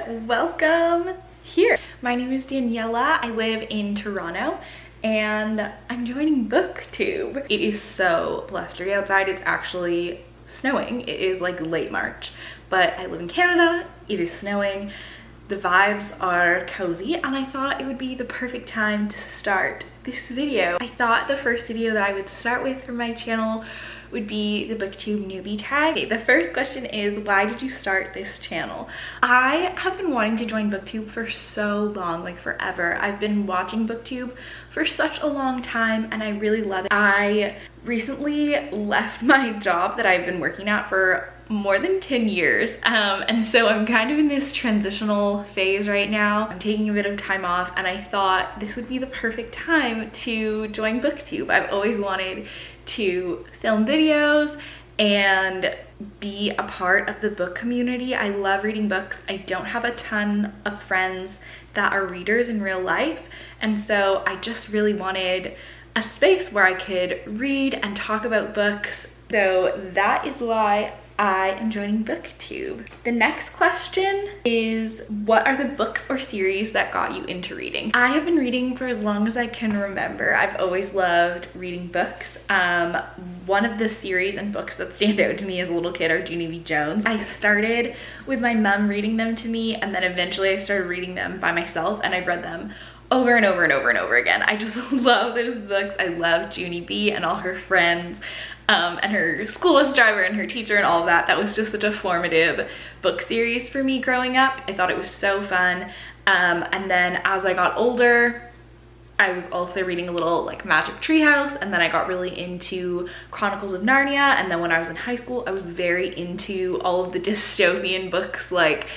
welcome here. My name is Daniela. I live in Toronto and I'm joining booktube. It is so blustery outside. It's actually snowing. It is like late March, but I live in Canada. It is snowing. The vibes are cozy and I thought it would be the perfect time to start this video. I thought the first video that I would start with for my channel would be the booktube newbie tag. Okay, the first question is, why did you start this channel? I have been wanting to join booktube for so long, like forever. I've been watching booktube for such a long time and I really love it. I recently left my job that I've been working at for more than 10 years and so I'm kind of in this transitional phase right now. I'm taking a bit of time off and I thought this would be the perfect time to join booktube. I've always wanted to film videos and be a part of the book community. I love reading books. I don't have a ton of friends that are readers in real life, and so I just really wanted a space where I could read and talk about books. So that is why I am joining booktube. The next question is, what are the books or series that got you into reading? I have been reading for as long as I can remember. I've always loved reading books. One of the series and books that stand out to me as a little kid are Junie B. Jones. I started with my mom reading them to me, and then eventually I started reading them by myself, and I've read them over and over and over and over again. I just love those books. I love Junie B and all her friends. And her school bus driver and her teacher and all of that. That was just such a formative book series for me growing up. I thought it was so fun. And then as I got older, I was also reading a little like Magic Treehouse, and then I got really into Chronicles of Narnia. And then when I was in high school, I was very into all of the dystopian books like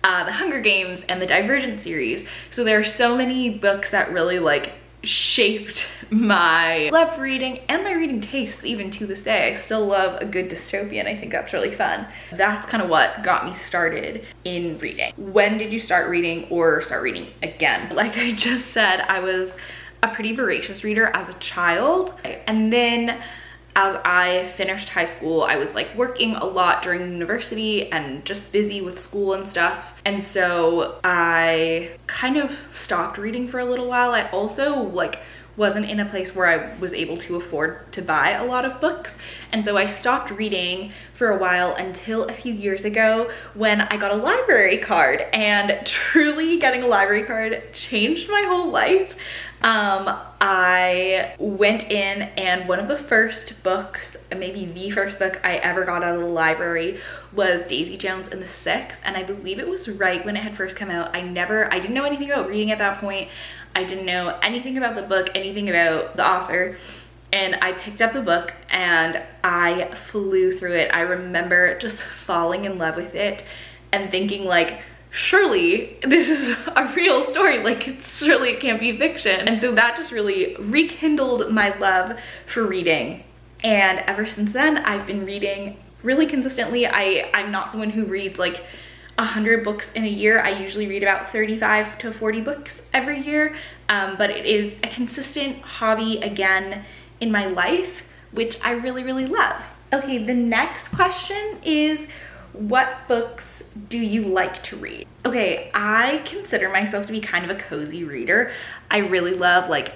the Hunger Games and the Divergent series. So there are so many books that really like shaped my love for reading and my reading tastes even to this day. I still love a good dystopian. I think that's really fun. That's kind of what got me started in reading. When did you start reading or start reading again? Like I just said, I was a pretty voracious reader as a child, and then as I finished high school, I was like working a lot during university and just busy with school and stuff. And so I kind of stopped reading for a little while. I also like wasn't in a place where I was able to afford to buy a lot of books. And so I stopped reading for a while until a few years ago when I got a library card, and truly getting a library card changed my whole life. I went in, and one of the first books, maybe the first book I ever got out of the library was Daisy Jones and the Six, and I believe it was right when it had first come out. I didn't know anything about reading at that point. I didn't know anything about the book, anything about the author, and I picked up the book and I flew through it. I remember just falling in love with it and thinking like, surely this is a real story, like surely it can't be fiction. And so that just really rekindled my love for reading, and ever since then I've been reading really consistently. I'm not someone who reads like 100 books in a year. I usually read about 35 to 40 books every year, but it is a consistent hobby again in my life, which I really love. Okay, the next question is, what books do you like to read? Okay, I consider myself to be kind of a cozy reader. I really love like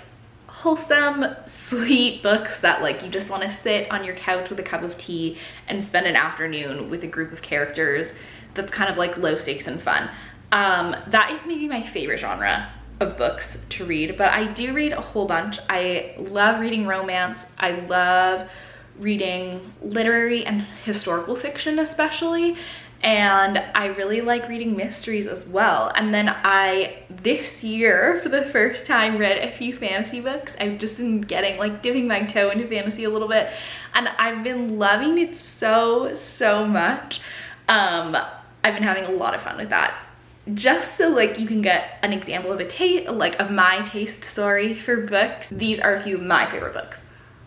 wholesome, sweet books that like you just want to sit on your couch with a cup of tea and spend an afternoon with a group of characters. That's kind of like low stakes and fun. That is maybe my favorite genre of books to read, but I do read a whole bunch. I love reading romance. I love reading literary and historical fiction especially, and I really like reading mysteries as well. And then this year for the first time read a few fantasy books. I've just been dipping my toe into fantasy a little bit, and I've been loving it so much. I've been having a lot of fun with that. Just so like you can get an example of my taste for books, these are a few of my favorite books.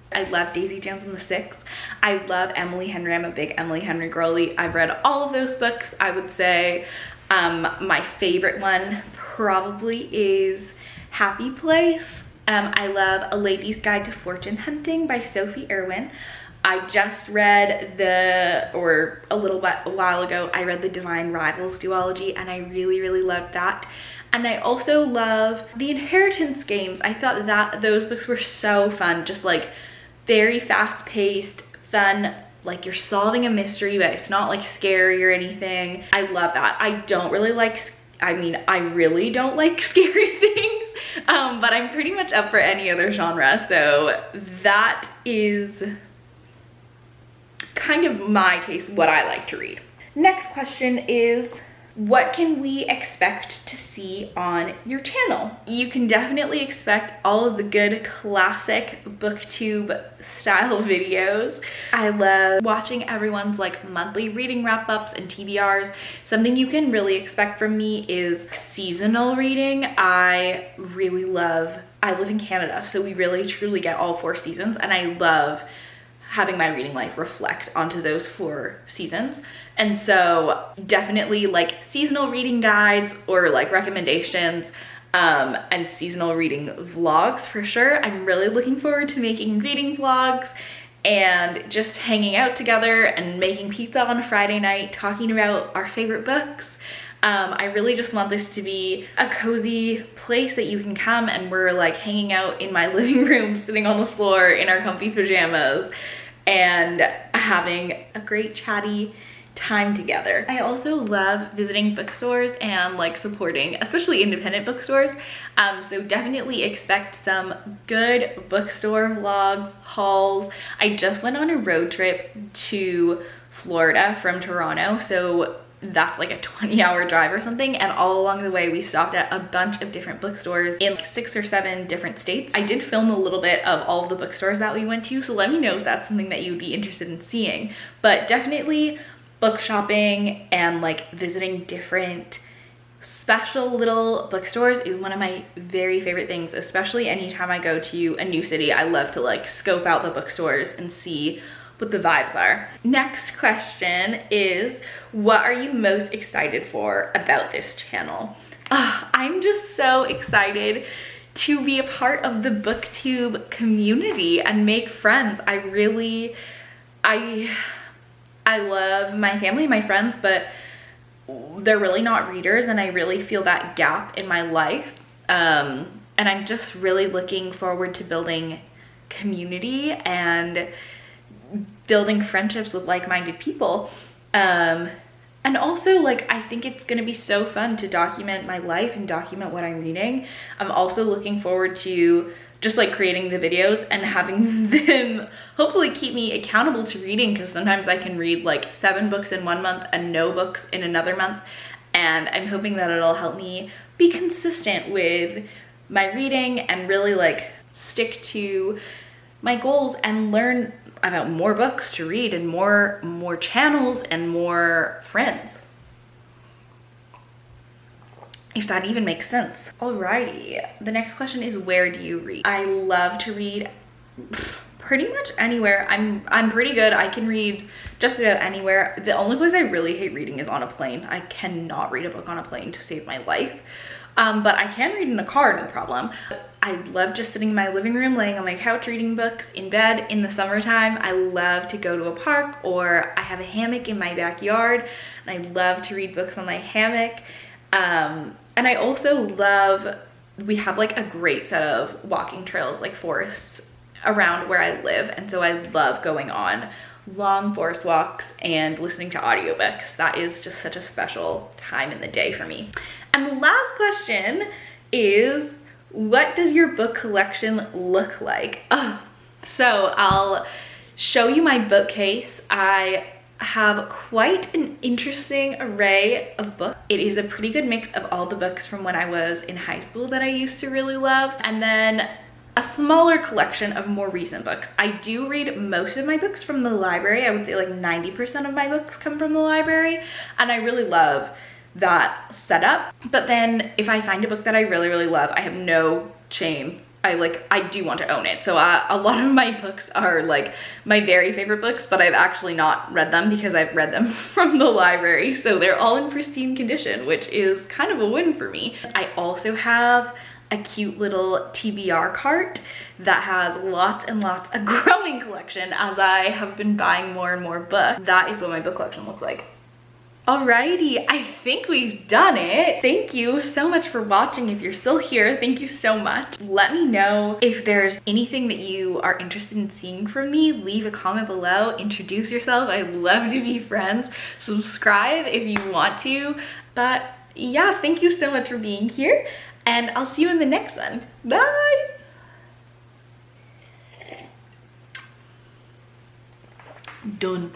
I love Daisy Jones and the Six. I love Emily Henry. I'm a big Emily Henry girly. I've read all of those books. I would say my favorite one probably is Happy Place. I love A Lady's Guide to Fortune Hunting by Sophie Irwin. I just read a while ago, I read the Divine Rivals duology, and I really, really loved that. And I also love the Inheritance games. I thought that those books were so fun, just like very fast-paced, fun, like you're solving a mystery, but it's not like scary or anything. I love that. I really don't like scary things, but I'm pretty much up for any other genre. So that is kind of my taste, what I like to read. Next question is, what can we expect to see on your channel? You can definitely expect all of the good classic booktube style videos. I love watching everyone's like monthly reading wrap-ups and TBRs. Something you can really expect from me is seasonal reading. I live in Canada, so we really truly get all 4 seasons, and I love having my reading life reflect onto those 4 seasons. And so definitely like seasonal reading guides or like recommendations, and seasonal reading vlogs for sure. I'm really looking forward to making reading vlogs and just hanging out together and making pizza on a Friday night, talking about our favorite books. I really just want this to be a cozy place that you can come and we're like hanging out in my living room, sitting on the floor in our comfy pajamas and having a great chatty time together. I also love visiting bookstores and like supporting, especially independent bookstores. So definitely expect some good bookstore vlogs, hauls. I just went on a road trip to Florida from Toronto, so that's like a 20-hour drive or something, and all along the way we stopped at a bunch of different bookstores in like 6 or 7 different states. I did film a little bit of all of the bookstores that we went to, so let me know if that's something that you'd be interested in seeing. But definitely book shopping and like visiting different special little bookstores is one of my very favorite things, especially anytime I go to a new city. I love to like scope out the bookstores and see what the vibes are. Next question is, what are you most excited for about this channel? I'm just so excited to be a part of the booktube community and make friends. I love my family and my friends, but they're really not readers, and I really feel that gap in my life. And I'm just really looking forward to building community and building friendships with like-minded people. And also, like, I think it's gonna be so fun to document my life and document what I'm reading. I'm also looking forward to just like creating the videos and having them hopefully keep me accountable to reading, because sometimes I can read like 7 books in one month and no books in another month. And I'm hoping that it'll help me be consistent with my reading and really like stick to my goals and learn about more books to read and more channels and more friends, if that even makes sense. Alrighty, the next question is, where do you read? I love to read pretty much anywhere. I'm pretty good. I can read just about anywhere. The only place I really hate reading is on a plane. I cannot read a book on a plane to save my life. But I can read in a car, no problem. I love just sitting in my living room, laying on my couch, reading books in bed in the summertime. I love to go to a park, or I have a hammock in my backyard, and I love to read books on my hammock. And I also love, we have like a great set of walking trails, like forests around where I live. And so I love going on long forest walks and listening to audiobooks. That is just such a special time in the day for me. And the last question is, what does your book collection look like? So I'll show you my bookcase. I have quite an interesting array of books. It is a pretty good mix of all the books from when I was in high school that I used to really love, and then a smaller collection of more recent books. I do read most of my books from the library. I would say like 90% of my books come from the library, and I really love that setup. But then if I find a book that I really, really love, I have no shame. I do want to own it. So a lot of my books are like my very favorite books, but I've actually not read them because I've read them from the library. So they're all in pristine condition, which is kind of a win for me. I also have a cute little TBR cart that has lots and lots, a growing collection as I have been buying more and more books. That is what my book collection looks like. Alrighty, I think we've done it. Thank you so much for watching. If you're still here, thank you so much. Let me know if there's anything that you are interested in seeing from me. Leave a comment below, introduce yourself. I'd love to be friends. Subscribe if you want to. But yeah, thank you so much for being here, and I'll see you in the next one. Bye! Done.